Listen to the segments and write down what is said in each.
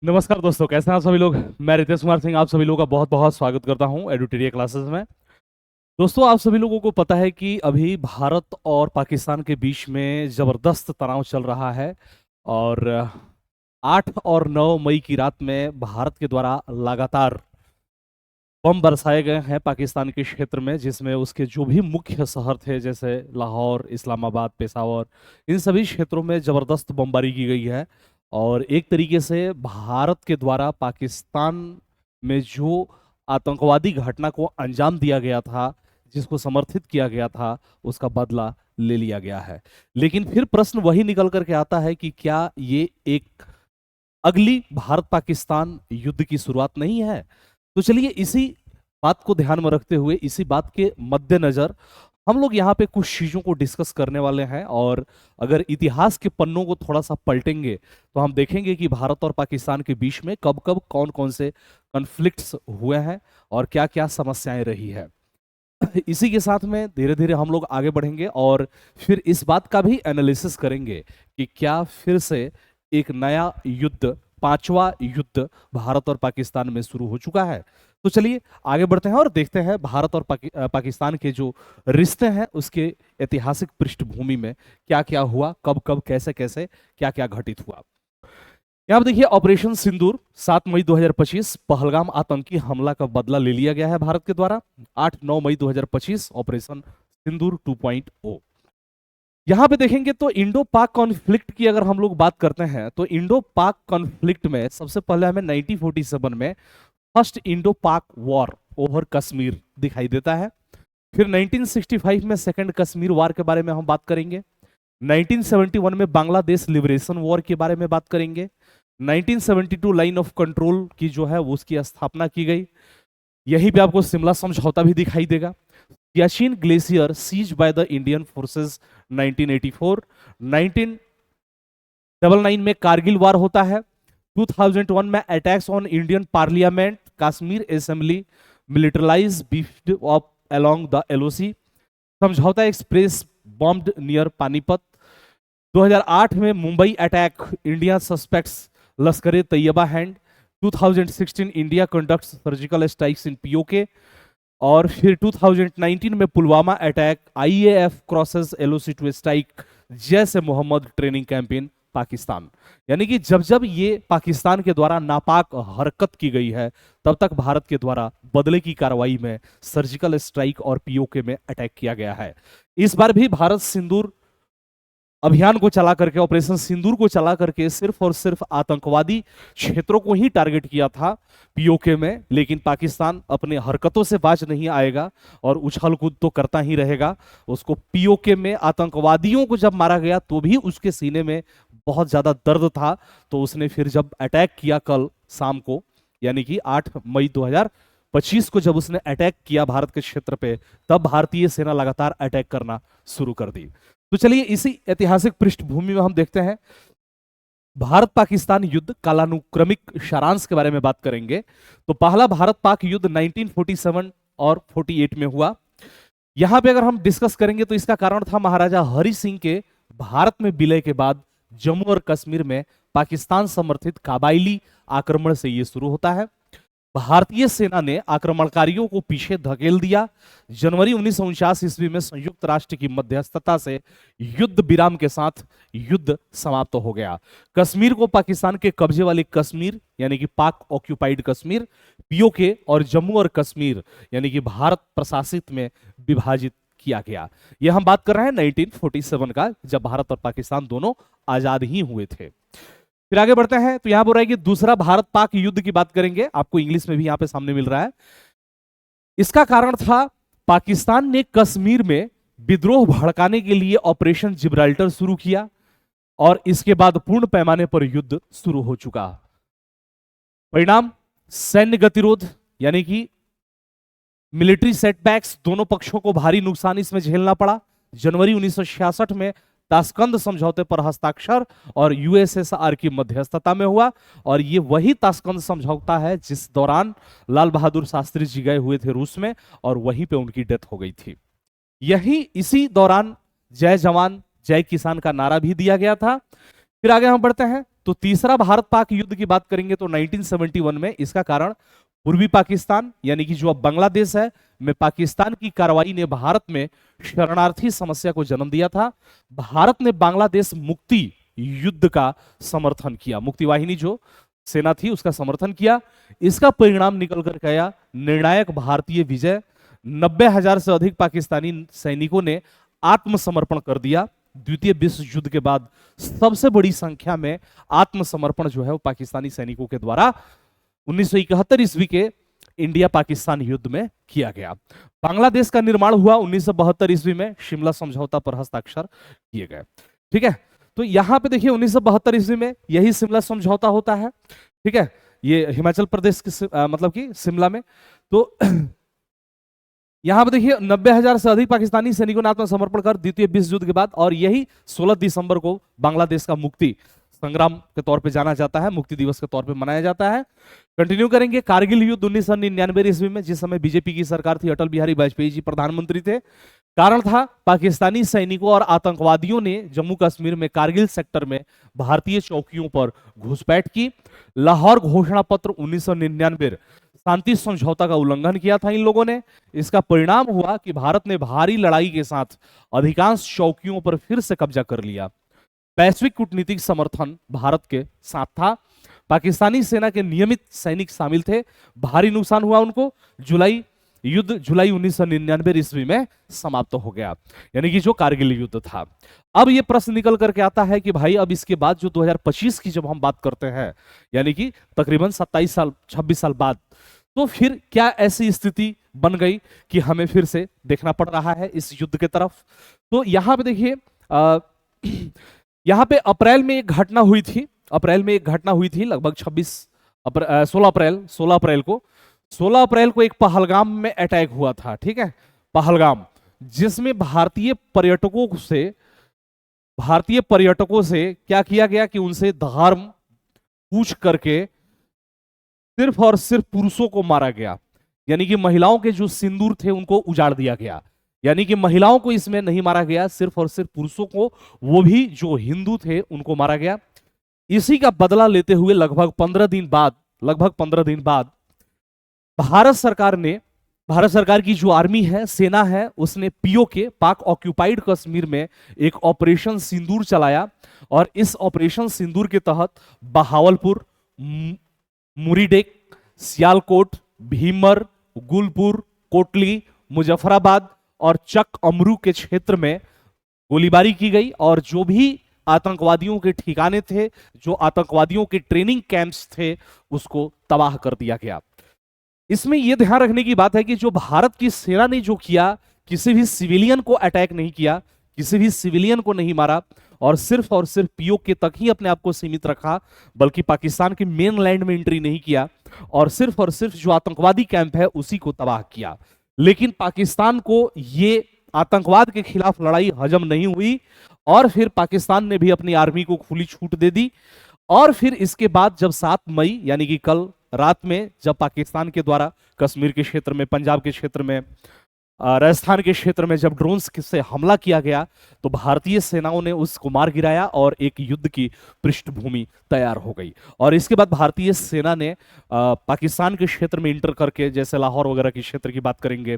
नमस्कार दोस्तों, कैसे हैं आप सभी लोग। मैं रितेश कुमार सिंह आप सभी लोगों का बहुत बहुत स्वागत करता हूं एडुटेरिया क्लासेस में। दोस्तों, आप सभी लोगों को पता है कि अभी भारत और पाकिस्तान के बीच में जबरदस्त तनाव चल रहा है। और 8 और 9 मई की रात में भारत के द्वारा लगातार बम बरसाए गए हैं पाकिस्तान के क्षेत्र में, जिसमें उसके जो भी मुख्य शहर थे जैसे लाहौर, इस्लामाबाद, पेशावर, इन सभी क्षेत्रों में जबरदस्त बमबारी की गई है। और एक तरीके से भारत के द्वारा पाकिस्तान में जो आतंकवादी घटना को अंजाम दिया गया था, जिसको समर्थित किया गया था, उसका बदला ले लिया गया है। लेकिन फिर प्रश्न वही निकल करके आता है कि क्या ये एक अगली भारत पाकिस्तान युद्ध की शुरुआत नहीं है। तो चलिए इसी बात को ध्यान में रखते हुए, इसी बात के मद्देनजर हम लोग यहाँ पे कुछ चीजों को डिस्कस करने वाले हैं। और अगर इतिहास के पन्नों को थोड़ा सा पलटेंगे तो हम देखेंगे कि भारत और पाकिस्तान के बीच में कब कब कौन कौन से कॉन्फ्लिक्ट्स हुए हैं और क्या क्या समस्याएं रही है। इसी के साथ में धीरे धीरे हम लोग आगे बढ़ेंगे और फिर इस बात का भी एनालिसिस करेंगे कि क्या फिर से एक नया युद्ध, पांचवा युद्ध भारत और पाकिस्तान में शुरू हो चुका है। तो चलिए आगे बढ़ते हैं और देखते हैं भारत और पाकिस्तान के जो रिश्ते हैं उसके ऐतिहासिक पृष्ठभूमि में क्या क्या हुआ, कब कब कैसे कैसे क्या क्या घटित हुआ। यहाँ पर देखिए, ऑपरेशन सिंदूर 7 मई 2025 पहलगाम आतंकी हमला का बदला ले लिया गया है भारत के द्वारा। 8-9 मई 2025 ऑपरेशन सिंदूर 2.0। यहां पे देखेंगे तो इंडो पाक कॉन्फ्लिक्ट की अगर हम लोग बात करते हैं तो इंडो पाक कॉन्फ्लिक्ट में सबसे पहले हमें 1947 में फर्स्ट इंडो पाक वॉर ओवर कश्मीर दिखाई देता है। फिर 1965 में सेकंड कश्मीर वॉर के बारे में हम बात करेंगे। 1971 में बांग्लादेश लिबरेशन वॉर के बारे में बात करेंगे। 1972 लाइन ऑफ कंट्रोल की जो है वो उसकी स्थापना की गई। यहीं पे आपको शिमला समझौता भी दिखाई देगा। Siachen glacier seized by the Indian forces 1984। 1999 में कारगिल वार होता है। 2001 में attacks on Indian parliament, Kashmir assembly militarise beefed up along the LOC. Samjhauta express bombed near Panipat. 2008 में Mumbai attack, India suspects Lashkar e Taiba hand. 2016 India conducts surgical strikes in PoK. और फिर 2019 में Pulwama attack, IAF crosses LOC to strike Jaish Mohammed training camp इन पाकिस्तान। यानी कि जब जब ये पाकिस्तान के द्वारा नापाक हरकत की गई है तब तक भारत के द्वारा बदले की कार्रवाई में सर्जिकल स्ट्राइक और पीओके में अटैक किया गया है। इस बार भी भारत सिंदूर अभियान को चला करके, ऑपरेशन सिंदूर को चला करके सिर्फ और सिर्फ आतंकवादी क्षेत्रों को ही टारगेट किया था पीओके में। लेकिन पाकिस्तान अपने हरकतों से बाज नहीं आएगा और उछल कूद तो करता ही रहेगा। उसको पीओके में आतंकवादियों को जब मारा गया तो भी उसके सीने में बहुत ज्यादा दर्द था। तो उसने फिर जब अटैक किया कल शाम को, यानी कि 8 मई 2025 को जब उसने अटैक किया भारत के क्षेत्र पे, तब भारतीय सेना लगातार अटैक करना शुरू कर दी। तो चलिए इसी ऐतिहासिक पृष्ठभूमि में हम देखते हैं भारत पाकिस्तान युद्ध कालानुक्रमिक सारांश के बारे में बात करेंगे। तो पहला भारत पाक युद्ध 1947 और 48 में हुआ। यहां पे अगर हम डिस्कस करेंगे तो इसका कारण था महाराजा हरि सिंह के भारत में विलय के बाद जम्मू और कश्मीर में पाकिस्तान समर्थित काबाइली आक्रमण से यह शुरू होता है। भारतीय सेना ने आक्रमणकारियों को पीछे धकेल दिया। जनवरी 1949 ईस्वी में संयुक्त राष्ट्र की मध्यस्थता से युद्ध विराम के साथ युद्ध समाप्त हो गया। कश्मीर को पाकिस्तान के कब्जे वाले कश्मीर यानी कि पाक ऑक्यूपाइड कश्मीर, पीओके, और जम्मू और कश्मीर यानी कि भारत प्रशासित में विभाजित किया गया। यह हम बात कर रहे हैं 1947 का, जब भारत और पाकिस्तान दोनों आजाद ही हुए थे। फिर आगे बढ़ते हैं तो यहां बोल रहा है कि दूसरा भारत पाक युद्ध की बात करेंगे। आपको इंग्लिश में भी यहां पे सामने मिल रहा है। इसका कारण था पाकिस्तान ने कश्मीर में विद्रोह भड़काने के लिए ऑपरेशन जिब्राल्टर शुरू किया और इसके बाद पूर्ण पैमाने पर युद्ध शुरू हो चुका। परिणाम, सैन्य गतिरोध यानी कि मिलिट्री सेटबैक्स, दोनों पक्षों को भारी नुकसान इसमें झेलना पड़ा। जनवरी 1966 में ताशकंद समझौते पर हस्ताक्षर और यूएसएसआर की मध्यस्थता में हुआ। और ये वही ताशकंद समझौता है जिस दौरान लाल बहादुर शास्त्री जी गए हुए थे रूस में और वहीं पे उनकी डेथ हो गई थी। यही इसी दौरान जय जवान जय किसान का नारा भी दिया गया था। फिर आगे हम बढ़ते हैं तो तीसरा भारत पाक युद्ध की बात करेंगे तो 1971 में। इसका कारण पूर्वी पाकिस्तान यानी कि जो अब बांग्लादेश है में पाकिस्तान की कार्रवाई ने भारत में शरणार्थी समस्या को जन्म दिया था। भारत ने बांग्लादेश मुक्ति युद्ध का समर्थन किया, मुक्ति वाहिनी जो सेना थी उसका समर्थन किया। इसका परिणाम निकल कर गया निर्णायक भारतीय विजय। 90,000 से अधिक पाकिस्तानी सैनिकों ने आत्मसमर्पण कर दिया। द्वितीय विश्व युद्ध के बाद सबसे बड़ी संख्या में आत्मसमर्पण जो है वो पाकिस्तानी सैनिकों के द्वारा 1971 ईस्वी के इंडिया पाकिस्तान युद्ध में किया गया। बांग्लादेश का निर्माण हुआ 1972 ईस्वी में, शिमला समझौता पर हस्ताक्षर किए गए। ठीक है, तो यहां पे देखिए 1972 ईस्वी में यही शिमला समझौता होता है। ठीक है, ये हिमाचल प्रदेश के मतलब कि शिमला में। तो यहां पे देखिए 90,000 से अधिक पाकिस्तानी सैनिकों ने आत्मसमर्पण कर द्वितीय विश्व युद्ध के बाद, और यही 16 दिसंबर को बांग्लादेश का मुक्ति संग्राम के तौर पे जाना जाता है, मुक्ति दिवस के तौर पे मनाया जाता है। कंटिन्यू करेंगे। कारगिल युद्ध 1999 ईस्वी में, जिस समय बीजेपी की सरकार थी, अटल बिहारी वाजपेयी जी प्रधानमंत्री थे। कारण था पाकिस्तानी सैनिकों और आतंकवादियों ने जम्मू कश्मीर में कारगिल सेक्टर में भारतीय चौकियों पर घुसपैठ की। लाहौर घोषणा पत्र 1999 शांति समझौता का उल्लंघन किया था इन लोगों ने। इसका परिणाम हुआ कि भारत ने भारी लड़ाई के साथ अधिकांश चौकियों पर फिर से कब्जा कर लिया। वैश्विक कूटनीतिक समर्थन भारत के साथ था। पाकिस्तानी सेना के नियमित सैनिक शामिल थे, भारी नुकसान हुआ उनको। युद्ध जुलाई 1999 ईस्वी में समाप्त हो गया, यानी कि जो कारगिल युद्ध था। अब ये प्रश्न निकल करके आता है कि भाई अब इसके बाद जो 2025 की जब हम बात करते हैं, यानी कि तकरीबन 26 साल बाद, तो फिर क्या ऐसी स्थिति बन गई कि हमें फिर से देखना पड़ रहा है इस युद्ध के तरफ। तो यहां पे देखिए यहां पे अप्रैल में एक घटना हुई थी। लगभग 16 अप्रैल को एक पहलगाम में अटैक हुआ था। ठीक है, पहलगाम, जिसमें भारतीय पर्यटकों से क्या किया गया कि उनसे धर्म पूछ करके सिर्फ और सिर्फ पुरुषों को मारा गया, यानी कि महिलाओं के जो सिंदूर थे उनको उजाड़ दिया गया। यानी कि महिलाओं को इसमें नहीं मारा गया, सिर्फ और सिर्फ पुरुषों को, वो भी जो हिंदू थे उनको मारा गया। इसी का बदला लेते हुए लगभग 15 दिन बाद भारत सरकार की जो आर्मी है, सेना है, उसने पीओके, पाक ऑक्यूपाइड कश्मीर में एक ऑपरेशन सिंदूर चलाया। और इस ऑपरेशन सिंदूर के तहत बहावलपुर, मुरीडेक, सियालकोट, भीमर, गुलपुर, कोटली, मुजफ्फराबाद और चक अमरू के क्षेत्र में गोलीबारी की गई। और जो भी आतंकवादियों के ठिकाने थे, जो आतंकवादियों के ट्रेनिंग कैंप्स थे, उसको तबाह कर दिया गया। इसमें यह ध्यान रखने की बात है कि जो भारत की सेना ने जो किया, किसी भी सिविलियन को अटैक नहीं किया, किसी भी सिविलियन को नहीं मारा, और सिर्फ पीओके तक ही अपने आप को सीमित रखा, बल्कि पाकिस्तान के मेन लैंड में एंट्री नहीं किया, और सिर्फ जो आतंकवादी कैंप है उसी को तबाह किया। लेकिन पाकिस्तान को ये आतंकवाद के खिलाफ लड़ाई हजम नहीं हुई, और फिर पाकिस्तान ने भी अपनी आर्मी को खुली छूट दे दी। और फिर इसके बाद जब 7 मई यानी कि कल रात में जब पाकिस्तान के द्वारा कश्मीर के क्षेत्र में, पंजाब के क्षेत्र में, राजस्थान के क्षेत्र में जब ड्रोन्स से हमला किया गया, तो भारतीय सेनाओं ने उसको मार गिराया और एक युद्ध की पृष्ठभूमि तैयार हो गई। और इसके बाद भारतीय सेना ने पाकिस्तान के क्षेत्र में इंटर करके, जैसे लाहौर वगैरह के क्षेत्र की बात करेंगे,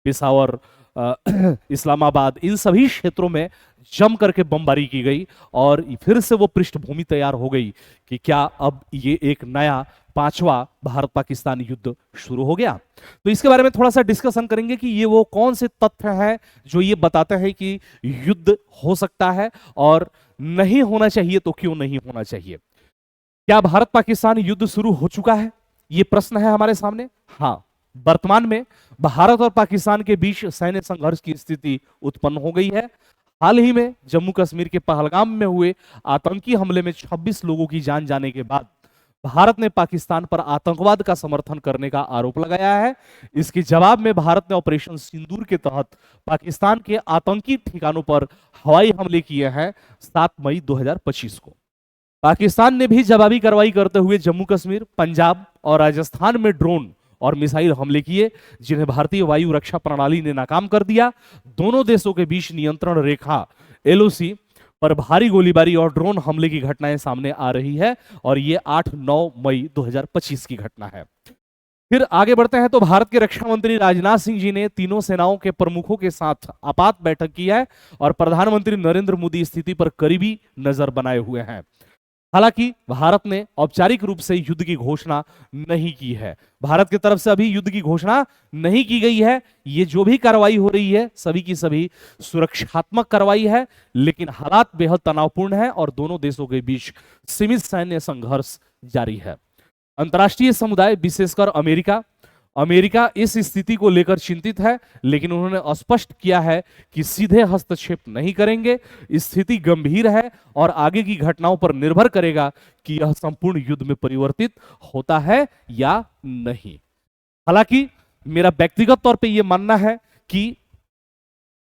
पेशावर, इस्लामाबाद, इन सभी क्षेत्रों में जम करके बमबारी की गई। और फिर से वो पृष्ठभूमि तैयार हो गई कि क्या अब ये एक नया 5वां भारत पाकिस्तान युद्ध शुरू हो गया। तो इसके बारे में थोड़ा सा डिस्कशन करेंगे कि ये वो कौन से तथ्य हैं जो ये बताते हैं कि युद्ध हो सकता है, और नहीं होना चाहिए तो क्यों नहीं होना चाहिए। क्या भारत पाकिस्तान युद्ध शुरू हो चुका है, ये प्रश्न है हमारे सामने। हाँ, वर्तमान में भारत और पाकिस्तान के बीच सैन्य संघर्ष की स्थिति उत्पन्न हो गई है। हाल ही में जम्मू कश्मीर के पहलगाम में हुए आतंकी हमले में 26 लोगों की जान जाने के बाद भारत ने पाकिस्तान पर आतंकवाद का समर्थन करने का आरोप लगाया है। इसके जवाब में भारत ने ऑपरेशन सिंदूर के तहत पाकिस्तान के आतंकी ठिकानों पर हवाई हमले किए हैं 7 मई 2025 को। पाकिस्तान ने भी जवाबी कार्रवाई करते हुए जम्मू कश्मीर, पंजाब और राजस्थान में ड्रोन और मिसाइल हमले किए, जिन्हें भारतीय वायु रक्षा प्रणाली ने नाकाम कर दिया। दोनों देशों के बीच नियंत्रण रेखा LOC पर भारी गोलीबारी और ड्रोन हमले की घटनाएं सामने आ रही है और ये 8-9 मई 2025 की घटना है। फिर आगे बढ़ते हैं तो भारत के रक्षा मंत्री राजनाथ सिंह जी ने तीनों सेनाओं के प्रमुखों के साथ आपात बैठक की है और प्रधानमंत्री नरेंद्र मोदी स्थिति पर करीबी नजर बनाए हुए हैं। हालांकि भारत ने औपचारिक रूप से युद्ध की घोषणा नहीं की है। भारत की तरफ से अभी युद्ध की घोषणा नहीं की गई है। ये जो भी कार्रवाई हो रही है सभी की सभी सुरक्षात्मक कार्रवाई है, लेकिन हालात बेहद तनावपूर्ण है और दोनों देशों के बीच सीमित सैन्य संघर्ष जारी है। अंतर्राष्ट्रीय समुदाय विशेषकर अमेरिका इस स्थिति को लेकर चिंतित है, लेकिन उन्होंने स्पष्ट किया है कि सीधे हस्तक्षेप नहीं करेंगे। स्थिति गंभीर है और आगे की घटनाओं पर निर्भर करेगा कि यह संपूर्ण युद्ध में परिवर्तित होता है या नहीं। हालांकि मेरा व्यक्तिगत तौर पे यह मानना है कि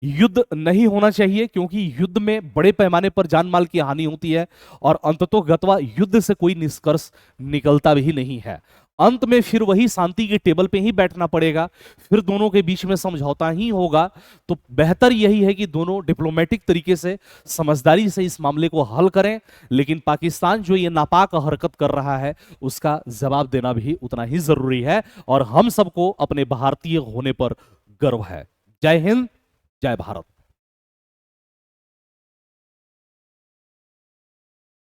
युद्ध नहीं होना चाहिए, क्योंकि युद्ध में बड़े पैमाने पर जान माल की हानि होती है और अंततोगत्वा युद्ध से कोई निष्कर्ष निकलता भी नहीं है। अंत में फिर वही शांति के टेबल पे ही बैठना पड़ेगा, फिर दोनों के बीच में समझौता ही होगा। तो बेहतर यही है कि दोनों डिप्लोमेटिक तरीके से समझदारी से इस मामले को हल करें, लेकिन पाकिस्तान जो ये नापाक हरकत कर रहा है उसका जवाब देना भी उतना ही जरूरी है और हम सबको अपने भारतीय होने पर गर्व है। जय हिंद, जय भारत।